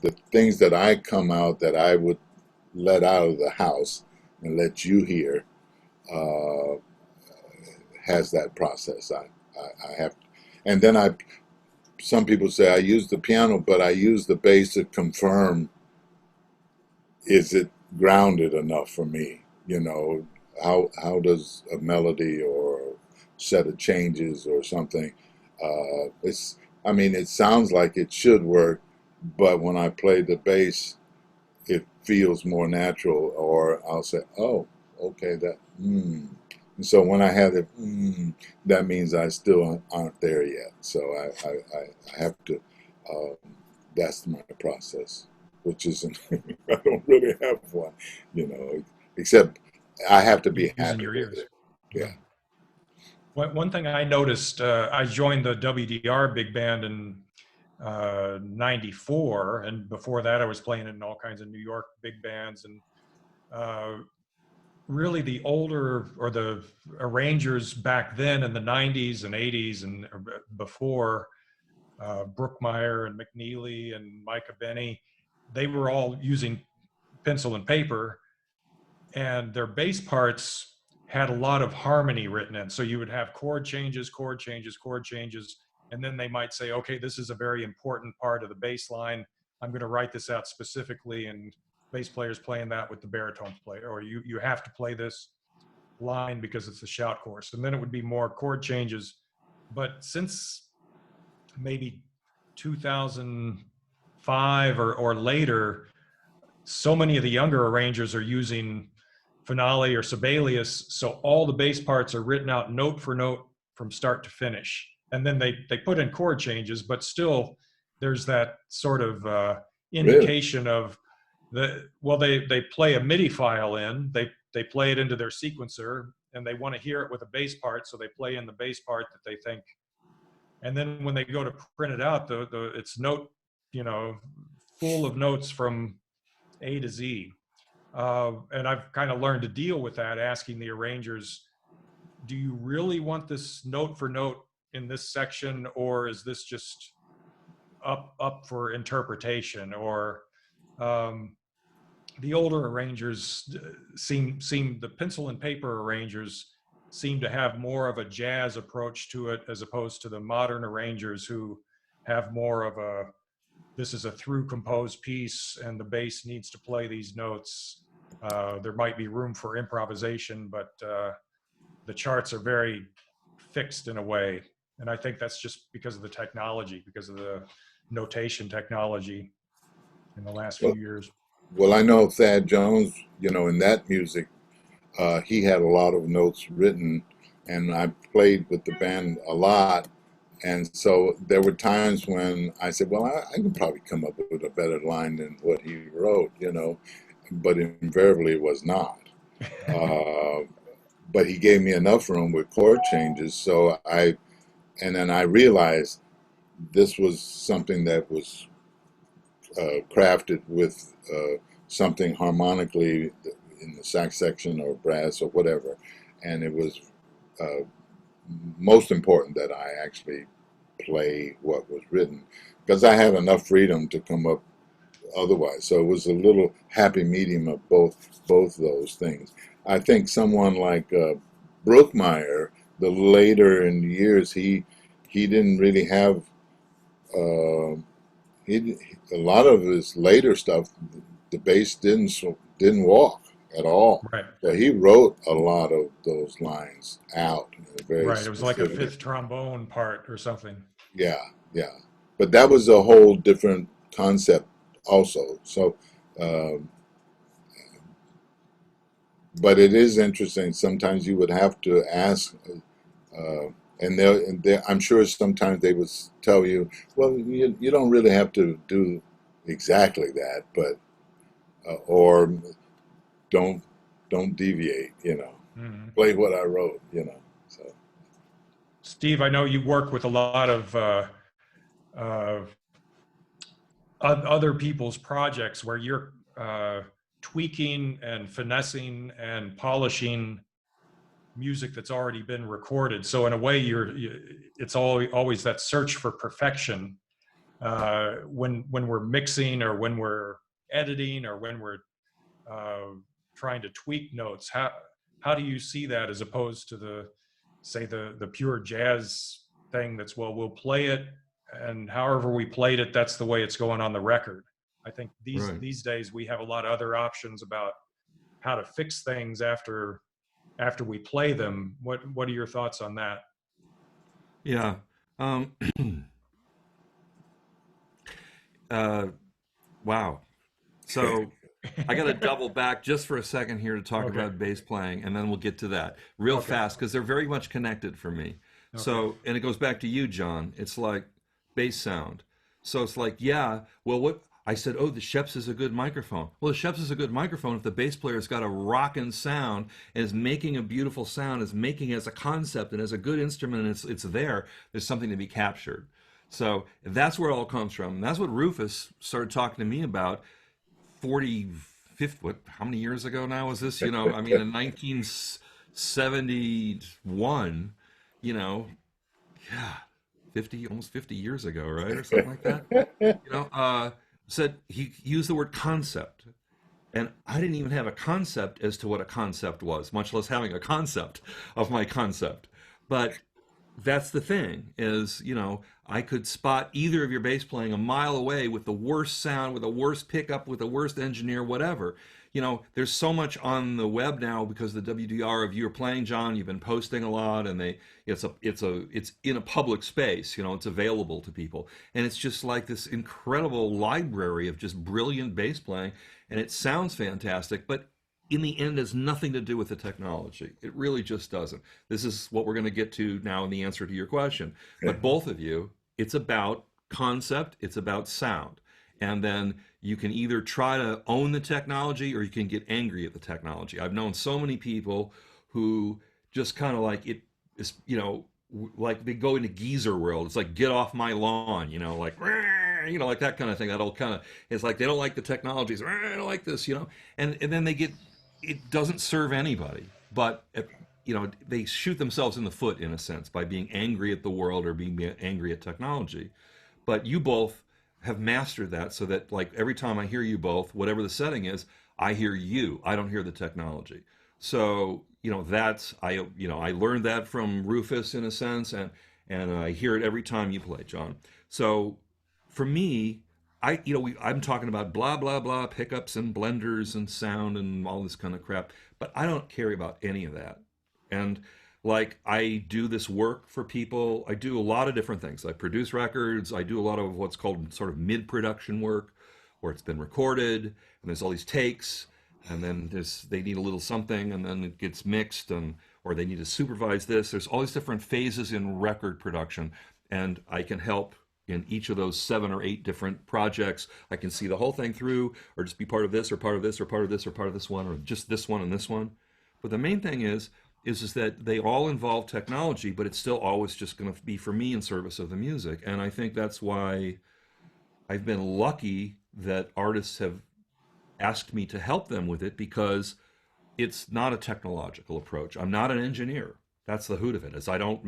the things that I come out that I would let out of the house and let you hear uh, has that process. I have, and then some people say I use the piano, but I use the bass to confirm, is it grounded enough for me? You know, how does a melody or set of changes or something? It's I mean, it sounds like it should work, but when I play the bass, it feels more natural. Or I'll say, oh, okay, that. And so when I have it, that means I still aren't there yet. So I have to. Um, that's my process, which isn't. I don't really have one, you know, except I have to be Using happy your with ears. it. Yeah. Yeah. One thing I noticed, I joined the WDR big band in '94, and before that, I was playing in all kinds of New York big bands. And uh, really, the older or the arrangers back then in the '90s and '80s and before, Brookmeyer and McNeely and Micah Benny, they were all using pencil and paper, and their bass parts had a lot of harmony written in. So you would have chord changes, chord changes, chord changes, and then they might say, okay, this is a very important part of the bass line. I'm going to write this out specifically, and bass players playing that with the baritone player, or you have to play this line because it's a shout chorus. And then it would be more chord changes. But since maybe 2005 or later, so many of the younger arrangers are using finale or Sibelius, so all the bass parts are written out note for note from start to finish, and then they put in chord changes, but still there's that sort of Really? indication of they play a MIDI file in, they play it into their sequencer, and they want to hear it with a bass part, so they play in the bass part that they think, and then when they go to print it out, the it's note, you know, full of notes from A to Z. And I've kind of learned to deal with that, asking the arrangers, do you really want this note for note in this section, or is this just up for interpretation? Or um, the older arrangers seem the pencil and paper arrangers seem to have more of a jazz approach to it, as opposed to the modern arrangers who have more of a, this is a through composed piece and the bass needs to play these notes. There might be room for improvisation, but the charts are very fixed in a way. And I think that's just because of the technology, because of the notation technology in the last few Well, years. well, I know Thad Jones. You know, in that music, he had a lot of notes written, and I played with the band a lot. And so there were times when I said, well, I can probably come up with a better line than what he wrote, you know, but invariably it was not. Uh, but he gave me enough room with chord changes. And then I realized this was something that was crafted with something harmonically in the sax section or brass or whatever. And it was uh, most important that I actually play what was written because I had enough freedom to come up otherwise. So it was a little happy medium of both those things. I think someone like Brookmeyer, the later in the years, he didn't really have uh, he a lot of his later stuff. The bass didn't walk at all. Right. So he wrote a lot of those lines out very Right. It was like a specific. fifth trombone part or something. Yeah, yeah. But that was a whole different concept also. So, um, but it is interesting. Sometimes you would have to ask, I'm sure sometimes they would tell you, well, you don't really have to do exactly that, but or don't don't deviate. You know, Mhm. play what I wrote. You know, so Steve, I know you work with a lot of uh, other people's projects where you're tweaking and finessing and polishing music that's already been recorded. So in a way, it's always that search for perfection. when we're mixing or when we're editing or when we're trying to tweak notes? How do you see that as opposed to the pure jazz thing that's, well, we'll play it, and however we played it, that's the way it's going on the record. I think Right. these days we have a lot of other options about how to fix things after we play them. What are your thoughts on that? Yeah. Um, uh, wow. So I got to double back just for a second here to talk Okay. about bass playing, and then we'll get to that real Okay. fast because they're very much connected for me. Okay. So, and it goes back to you, John. It's like bass sound. So it's like, yeah, well, what I said, oh, the Sheps is a good microphone. Well, the Sheps is a good microphone if the bass player's got a rockin' sound and is making a beautiful sound, is making it as a concept and as a good instrument, and it's there. There's something to be captured. So that's where it all comes from. And that's what Rufus started talking to me about 45th, what, how many years ago now was this? You know, I mean, in 1971, you know, yeah, 50, almost 50 years ago, right? Or something like that. You know, said he used the word concept. And I didn't even have a concept as to what a concept was, much less having a concept of my concept. But that's the thing is, you know, I could spot either of your bass playing a mile away with the worst sound, with the worst pickup, with the worst engineer, whatever. You know, there's so much on the web now because the WDR of you are playing, John. You've been posting a lot, and it's in a public space. You know, it's available to people, and it's just like this incredible library of just brilliant bass playing, and it sounds fantastic, but in the end has nothing to do with the technology. It really just doesn't. This is what we're going to get to now in the answer to your question. But both of you, it's about concept, it's about sound. And then you can either try to own the technology or you can get angry at the technology. I've known so many people who just kind of like it is, you know, like they go into geezer world. It's like, get off my lawn, you know, like, you know, like that kind of thing. That'll kind of, it's like they don't like the technologies. I don't like this, you know, and then they get, it doesn't serve anybody, but you know, they shoot themselves in the foot in a sense by being angry at the world or being angry at technology. But you both have mastered that so that like every time I hear you both, whatever the setting is, I hear you. I don't hear the technology. So, you know, I learned that from Rufus in a sense, and I hear it every time you play, John. So for me, I'm talking about blah blah blah pickups and blenders and sound and all this kind of crap, but I don't care about any of that. And like I do this work for people. I do a lot of different things. I produce records. I do a lot of what's called sort of mid-production work, where it's been recorded and there's all these takes, and then they need a little something, and then it gets mixed, and or they need to supervise this. There's all these different phases in record production, and I can help in each of those 7 or 8 different projects. I can see the whole thing through, or just be part of this, or part of this, or part of this, or part of this one, or just this one and this one. But the main thing is that they all involve technology, but it's still always just going to be for me in service of the music. And I think that's why I've been lucky that artists have asked me to help them with it, because it's not a technological approach. I'm not an engineer. That's the hoot of it. Is I don't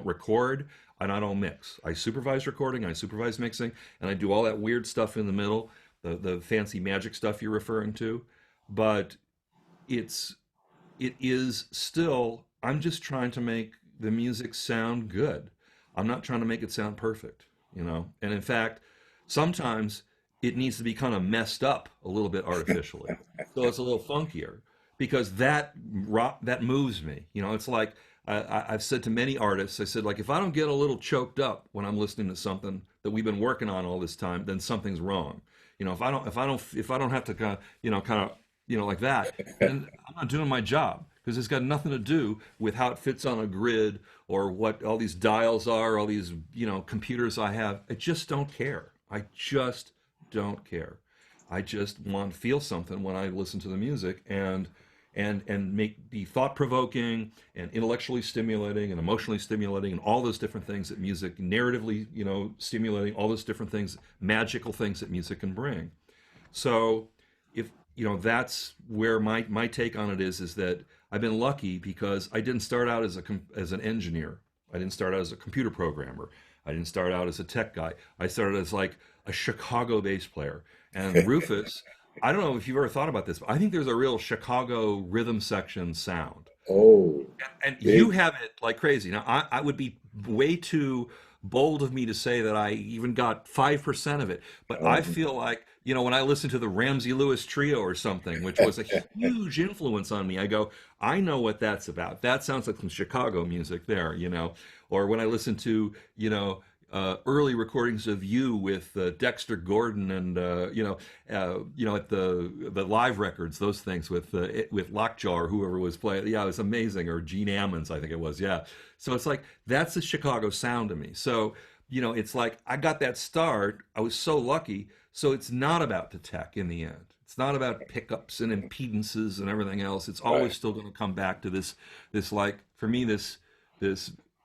record, and I don't mix. I supervise recording, I supervise mixing, and I do all that weird stuff in the middle, the fancy magic stuff you're referring to. But it is still, I'm just trying to make the music sound good. I'm not trying to make it sound perfect, you know? And in fact, sometimes it needs to be kind of messed up a little bit artificially. So it's a little funkier, because that moves me. You know, it's like I've said to many artists, I said, like, if I don't get a little choked up when I'm listening to something that we've been working on all this time, then something's wrong. You know, if I don't have to kind of, like that, then I'm not doing my job, because it's got nothing to do with how it fits on a grid or what all these dials are, all these, computers I have. I just don't care. I just don't care. I just want to feel something when I listen to the music, and be thought provoking and intellectually stimulating and emotionally stimulating and all those different things that music narratively, stimulating, all those different things, magical things that music can bring. So if that's where my take on it is that I've been lucky, because I didn't start out as an engineer. I didn't start out as a computer programmer. I didn't start out as a tech guy. I started as like a Chicago bass player. And Rufus, I don't know if you've ever thought about this, but I think there's a real Chicago rhythm section sound. Oh, And you big. have it like crazy. Now, I would be way too bold of me to say that I even got 5% of it, but I Um, feel like, when I listen to the Ramsey Lewis Trio or something, which was a huge influence on me, I go, I know what that's about. That sounds like some Chicago music there, Or when I listen to, early recordings of you with Dexter Gordon and at the live records, those things with Lockjaw or whoever was playing. Yeah, it was amazing. Or Gene Ammons, I think it was. Yeah. So it's like that's the Chicago sound to me. So it's like I got that start. I was so lucky. So it's not about the tech in the end. It's not about pickups and impedances and everything else. It's always right. still going to come back to this like for me this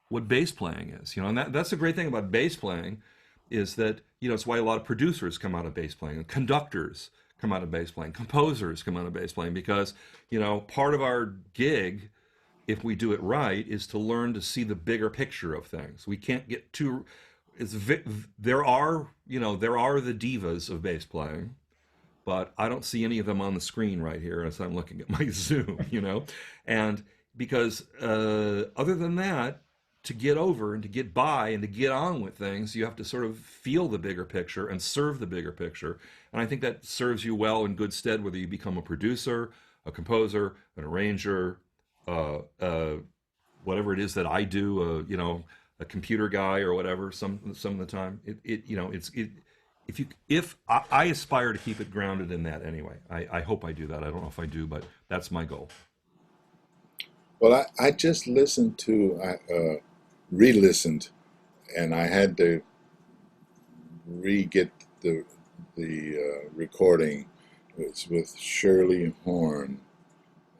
what bass playing is, and that's the great thing about bass playing is that, it's why a lot of producers come out of bass playing, and conductors come out of bass playing, composers come out of bass playing, because, part of our gig, if we do it right, is to learn to see the bigger picture of things. We can't get too, there are the divas of bass playing, but I don't see any of them on the screen right here as I'm looking at my Zoom. And because other than that, to get over and to get by and to get on with things, you have to sort of feel the bigger picture and serve the bigger picture. And I think that serves you well in good stead, whether you become a producer, a composer, an arranger, uh, uh, whatever it is that I do, a computer guy or whatever. Some of the time, if I aspire to keep it grounded in that anyway. I hope I do that. I don't know if I do, but that's my goal. Well, I just listened to, re-listened, and I had to re-get the recording. It's with Shirley Horn,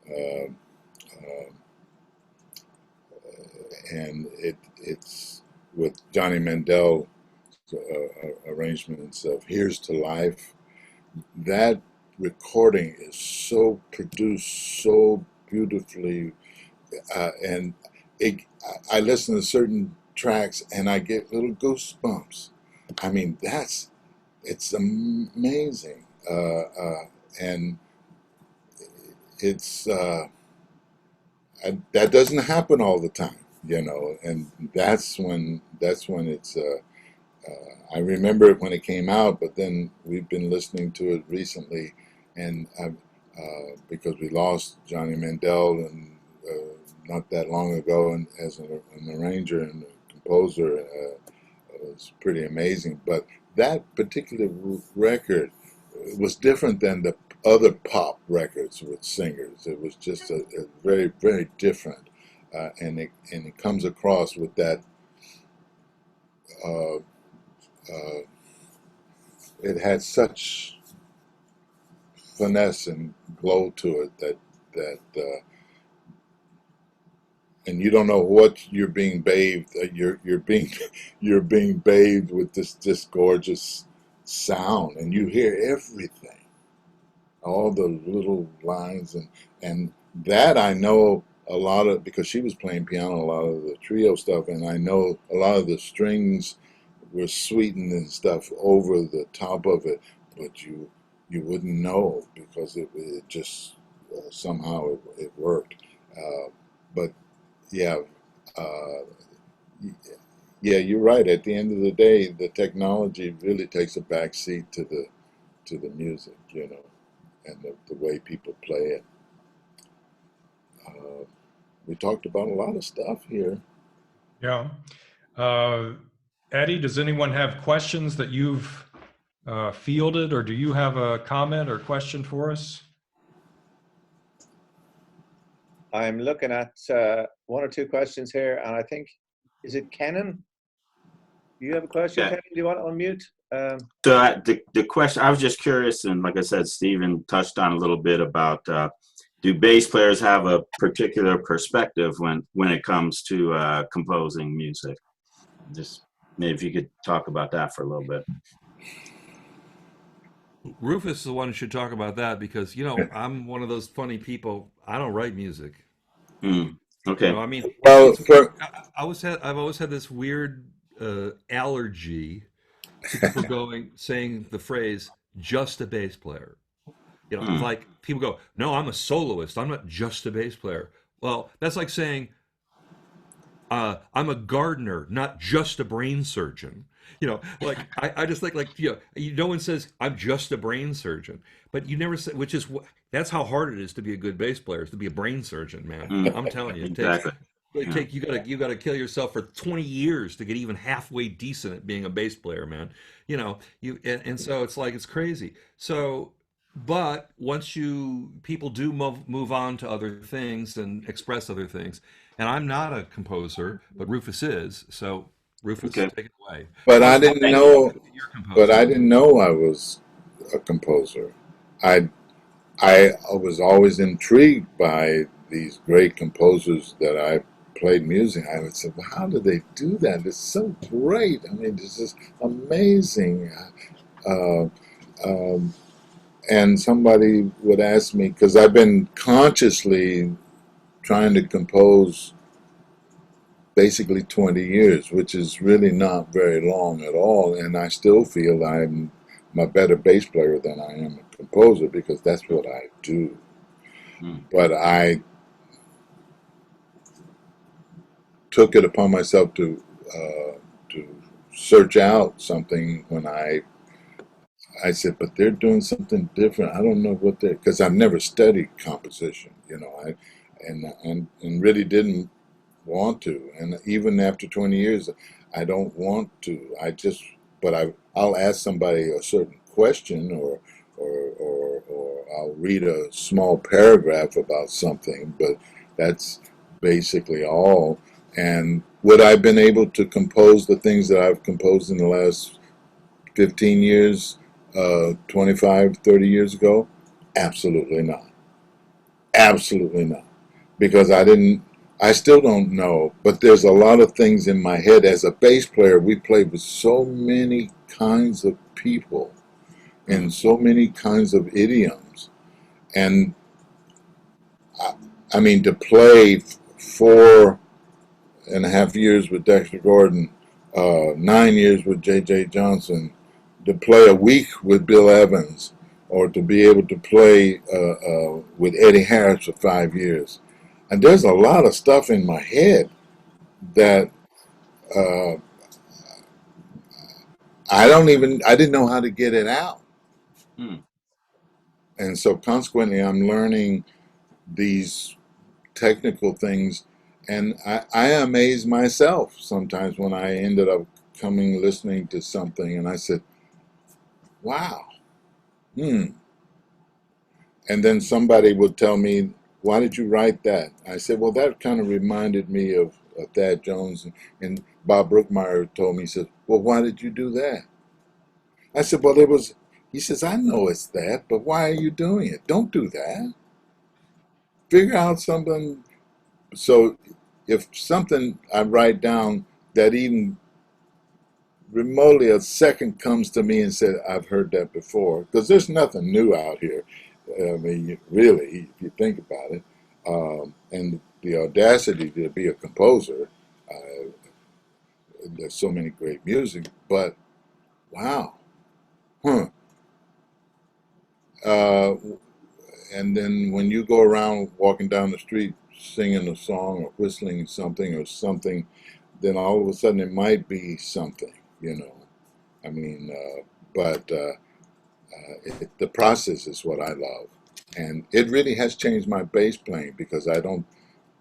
uh, uh, and it's with Johnny Mandel arrangements of "Here's to Life." That recording is so produced, so beautifully, and it, I listen to certain tracks and I get little goosebumps. I mean, it's amazing, and it's that doesn't happen all the time, and that's when it's. I remember it when it came out, but then we've been listening to it recently, and because we lost Johnny Mandel and not that long ago, and as an arranger and a composer, it was pretty amazing. But that particular record was different than the other pop records with singers. It was just a very, very different, and it comes across with that. Uh, uh, it had such finesse and glow to it that and you don't know what you're being bathed. You're being you're being bathed with this gorgeous sound, and you hear everything, all the little lines, and that I know a lot of, because she was playing piano a lot of the trio stuff, and I know a lot of the strings were sweetened and stuff over the top of it, but you wouldn't know because it just somehow it worked. But yeah, uh, yeah, you're right. At the end of the day, the technology really takes a back seat to the music, and the way people play it. Uh, we talked about a lot of stuff here. Yeah. Uh, Eddie, does anyone have questions that you've fielded, or do you have a comment or question for us? I'm looking at one or two questions here, and I think, is it Kenan? Do you have a question, Yeah. Kenan? Do you want to unmute? So the question, I was just curious, and like I said, Stephen touched on a little bit about do bass players have a particular perspective when it comes to composing music? Just maybe if you could talk about that for a little bit. Rufus is the one who should talk about that because, I'm one of those funny people. I don't write music. Okay. I mean, Well, I've always had this weird allergy to people saying the phrase "just a bass player." You know, Hmm. like people go, "No, I'm a soloist. I'm not just a bass player." Well, that's like saying I'm a gardener, not just a brain surgeon. You know, like I just think like no one says I'm just a brain surgeon, but you never say, which is that's how hard it is to be a good bass player, is to be a brain surgeon, man. Hmm. I'm telling you, Exactly. Yeah. you gotta kill yourself for 20 years to get even halfway decent at being a bass player, man. You know, and so it's like it's crazy. So but once people do move on to other things and express other things, and I'm not a composer, but Rufus is. So Rufus, Okay. take it away. But Tell I us about didn't Thank the you. know. music that you're But I composing. didn't know I was a composer. I I was always intrigued by these great composers that I played music. I would say, well, how do they do that? It's so great. I mean, this is amazing. Uh, um, and somebody would ask me, because I've been consciously trying to compose basically 20 years, which is really not very long at all. And I still feel I'm a better bass player than I am a composer because that's what I do. Hmm. But I took it upon myself to search out something when I said, but they're doing something different. I don't know what they're, because I've never studied composition, you know, and really didn't want to. And even after 20 years, I don't want to. But I'll ask somebody a certain question or I'll read a small paragraph about something, but that's basically all. And would I have been able to compose the things that I've composed in the last 15 years, 25, 30 years ago? Absolutely not. Absolutely not. Because I still don't know, but there's a lot of things in my head. As a bass player, we play with so many kinds of people Hmm. and so many kinds of idioms. And I, I mean, to play 4.5 years with Dexter Gordon, 9 years with J.J. Johnson, to play a week with Bill Evans, or to be able to play with Eddie Harris for 5 years. And there's a lot of stuff in my head that uh, I didn't know how to get it out. Hmm. And so consequently, I'm learning these technical things. And I amaze myself sometimes when I ended up listening to something and I said, wow, hmm. And then somebody would tell me, why did you write that? I said, well, that kind of reminded me of Thad Jones. And Bob Brookmeyer told me, he said, well, why did you do that? I said, well, he says, I know it's that, but why are you doing it? Don't do that. Figure out something. So if something I write down that even remotely a second comes to me and said, I've heard that before, because there's nothing new out here. I mean, really, if you think about it, and the audacity to be a composer, uh, there's so many great music, but wow, huh. Uh, and then when you go around walking down the street singing a song or whistling something, then all of a sudden it might be something, you know. I mean, but the process is what I love. And it really has changed my bass playing because I don't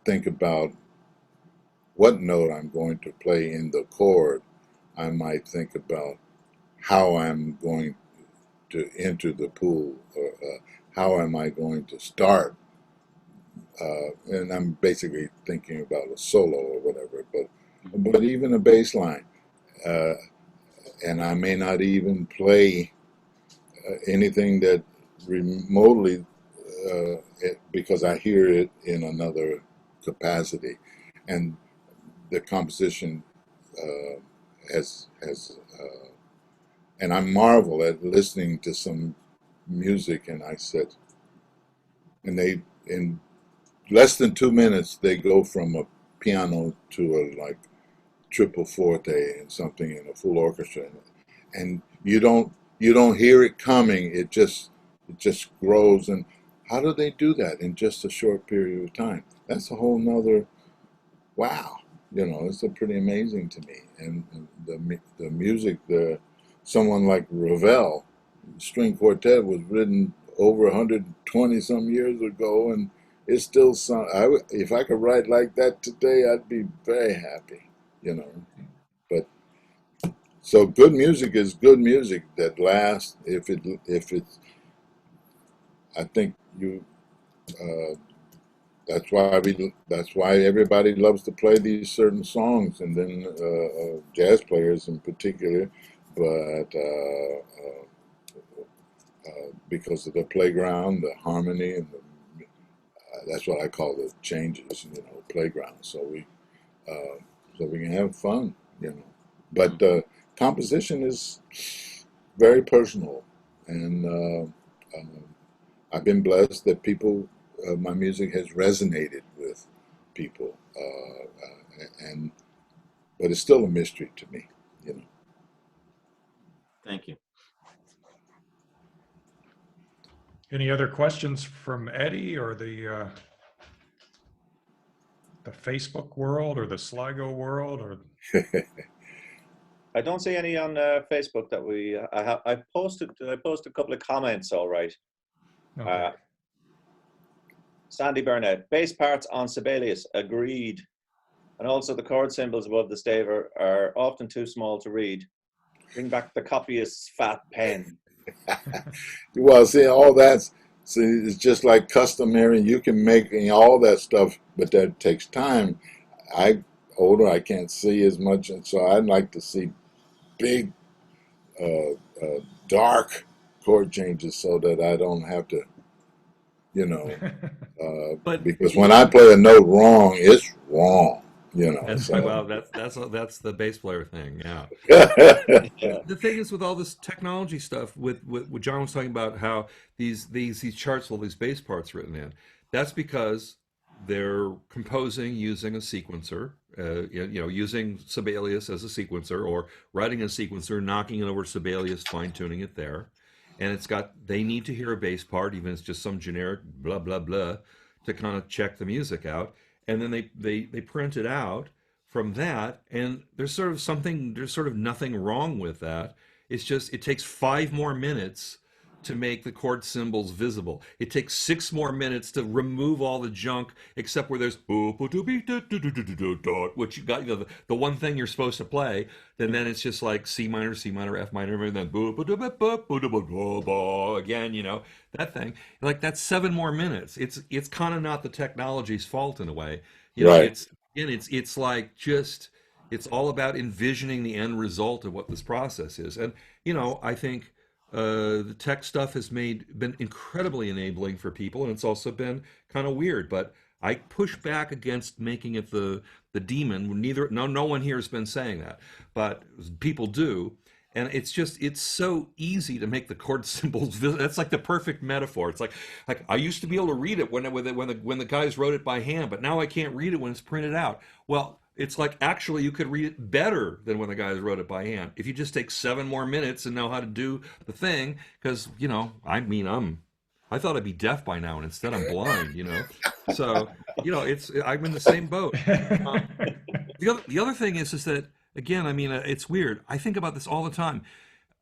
think about what note I'm going to play in the chord. I might think about how I'm going to enter the pool or how am I going to start. And I'm basically thinking about a solo or whatever, but even a bass line. Uh, and I may not even play anything that remotely because I hear it in another capacity, and the composition uh, has and I marvel at listening to some music, and I said, and they in less than 2 minutes they go from a piano to a like triple forte and something in a full orchestra, and you don't hear it coming. It just grows. And how do they do that in just a short period of time? That's a whole nother wow. It's a pretty amazing to me. And the music, someone like Ravel, string quartet was written over 120 some years ago, and it's still if I could write like that today, I'd be very happy. But so good music is good music that lasts. If it's, I think that's why everybody loves to play these certain songs, and then jazz players in particular, but because of the playground, the harmony, and that's what I call the changes, playground. So we can have fun, But composition is very personal, and I've been blessed that my music has resonated with people, but it's still a mystery to me, Thank you. Any other questions from Eddie or the Facebook world or the Sligo world or? I don't see any on Facebook that I posted a couple of comments. All right. Okay. Sandy Burnett, bass parts on Sibelius, agreed. And also the chord symbols above the stave are often too small to read. Bring back the copyist's fat pen. Well, see, it's just like customary. You can make all that stuff, but that takes time. Older, I can't see as much, and so I'd like to see big, dark chord changes so that I don't have to, because when I play a note wrong, it's wrong. That's So. well, that's the bass player thing, yeah. Yeah. The thing is, with all this technology stuff, with what John was talking about, how these charts, all these bass parts written in, that's because they're composing using a sequencer, using Sibelius as a sequencer, or writing a sequencer, knocking it over Sibelius, fine tuning it there, and they need to hear a bass part, even if it's just some generic blah blah blah, to kind of check the music out. And then they print it out from that, and there's sort of nothing wrong with that. It's just it takes 5 more minutes to make the chord symbols visible. It takes 6 more minutes to remove all the junk, except where there's which you got, the one thing you're supposed to play. And then it's just like C minor, F minor, and then again, that thing. Like that's 7 more minutes. It's kind of not the technology's fault in a way. Right. It's like just it's all about envisioning the end result of what this process is. And I think the tech stuff has been incredibly enabling for people, and it's also been kind of weird. But I push back against making it the demon. No one here has been saying that, but people do, and it's so easy to make the chord symbols. That's like the perfect metaphor. It's like I used to be able to read it when the guys wrote it by hand, but now I can't read it when it's printed out. Well, it's like actually you could read it better than when the guys wrote it by hand if you just take 7 more minutes and know how to do the thing. Because I thought I'd be deaf by now, and instead I'm blind. So I'm in the same boat. The other thing is that again, it's weird. I think about this all the time.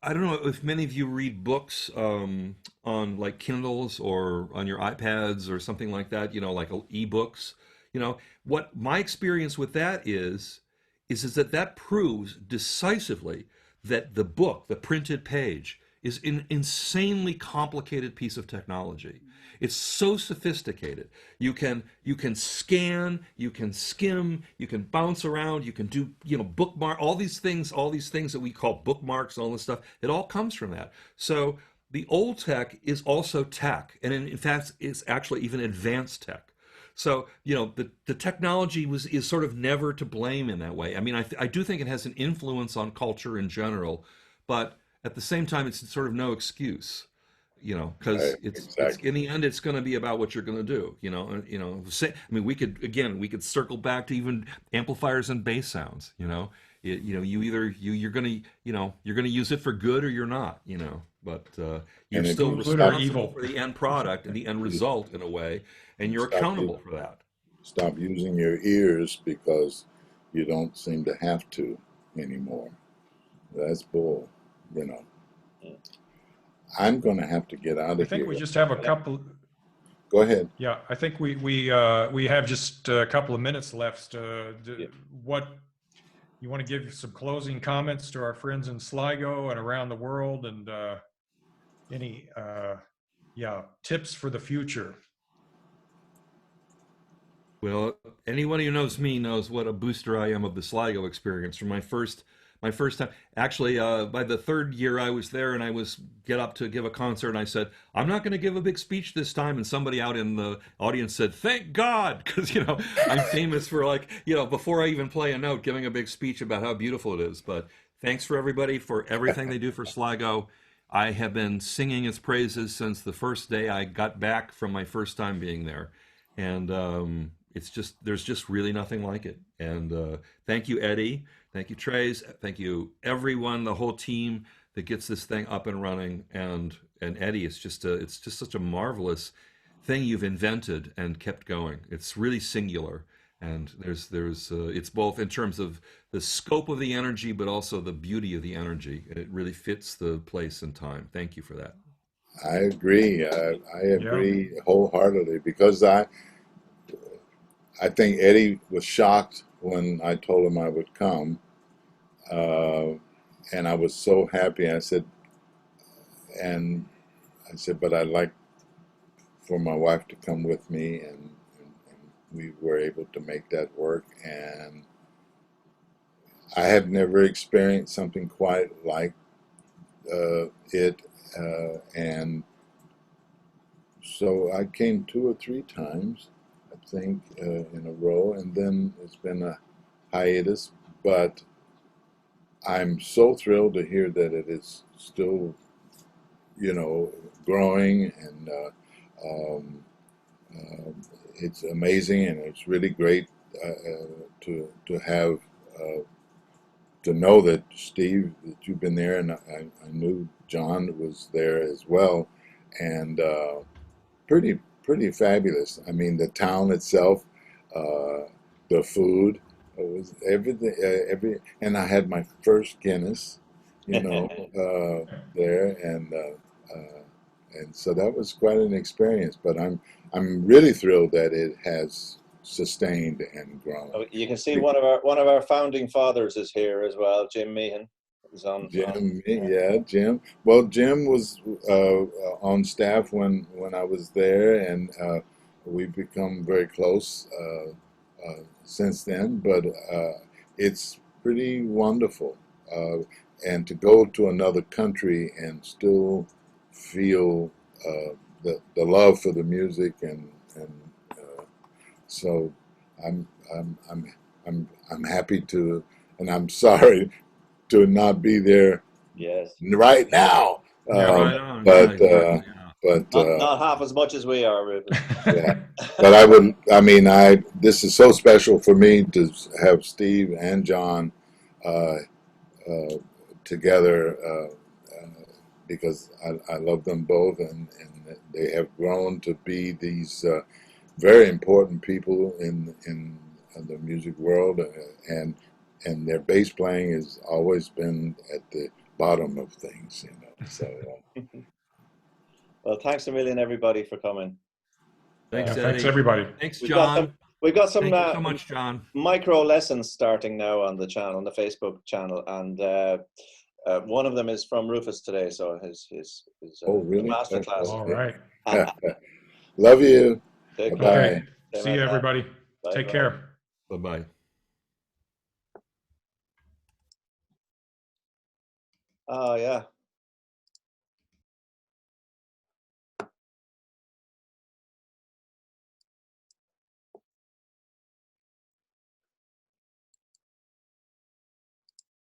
I don't know if many of you read books on like Kindles or on your iPads or something like that. Like ebooks. What my experience with that is that proves decisively that the book, the printed page, is an insanely complicated piece of technology. It's so sophisticated. You can scan, you can skim, you can bounce around, you can do bookmark, all these things that we call bookmarks, all this stuff. It all comes from that. So the old tech is also tech, and in fact, it's actually even advanced tech. So, the technology is sort of never to blame in that way. I do think it has an influence on culture in general, but at the same time, it's sort of no excuse. you know, because Right, it's exactly. in the end it's going to be about what you're going to do, you know. And, you know, say, I mean, we could circle back to even amplifiers and bass sounds, you know. You know, you're going to, you know, you're going to use it for good or you're not, you know. But you're And if still you Good or stop, responsible evil. for the end product and the end you result in a way, and you're stop, accountable for that. stop using your ears because you don't seem to have to anymore. That's bull, you know. I'm going to have to get out I of think we here. just have a couple. Go ahead. Yeah, I think we have just a couple of minutes left. What you want to give some closing comments to our friends in Sligo and around the world, and any tips for the future? Well, anyone who knows me knows what a booster I am of the Sligo experience. From my first time, actually, by the third year I was there, and I was get up to give a concert, and I said, "I'm not going to give a big speech this time." And somebody out in the audience said, "Thank God," because you know I'm famous for, like, you know, before I even play a note, giving a big speech about how beautiful it is. But thanks for everybody for everything they do for Sligo. I have been singing its praises since the first day I got back from my first time being there, and it's just there's just really nothing like it. And thank you, Eddie. Thank you, Trace. Thank you, everyone, the whole team that gets this thing up and running. And Eddie, it's just such a marvelous thing you've invented and kept going. It's really singular, and there's it's both in terms of the scope of the energy, but also the beauty of the energy. It really fits the place and time. Thank you for that. I agree. I Yeah. agree wholeheartedly because I think Eddie was shocked when I told him I would come, uh, and I was so happy. And I said, but I'd like for my wife to come with me, and we were able to make that work. And I have never experienced something quite like it, and so I came 2 or 3 times, I think, in a row, and then it's been a hiatus. But I'm so thrilled to hear that it is still, you know, growing, and um, it's amazing, and it's really great to have to know that Steve, that you've been there, and I knew John was there as well, and pretty fabulous. I mean, the town itself, the food, it was everything. And I had my first Guinness, you know, there, and so that was quite an experience. But I'm really thrilled that it has sustained and grown. Oh, you can see one of our founding fathers is here as well, Jim Meehan. Is on. Jim, yeah, Jim. Well, Jim was on staff when I was there, and we've become very close since then. But it's pretty wonderful, and to go to another country and still feel the love for the music, and so I'm I'm I'm I'm happy to, and I'm sorry to not be there Yes. right now. Yeah, Right on. But Yeah, exactly. Yeah. but Not half as much as we are, Rufus. yeah. But I would. I mean, this is so special for me to have Steve and John uh, uh, together because I love them both, and they have grown to be these very important people in the music world, and their bass playing has always been at the bottom of things, you know. So Well, thanks a million, everybody, for coming. Thanks, thanks Eddie. everybody. Thanks, We've got some. John. We've got some Thank you so much, John. micro lessons starting now on the channel, on the Facebook channel, and one of them is from Rufus today. So his oh, really? master class. All right. Love you. Take Bye care. Okay. bye. See you, everybody. Take Bye-bye. care. Bye-bye. Oh yeah.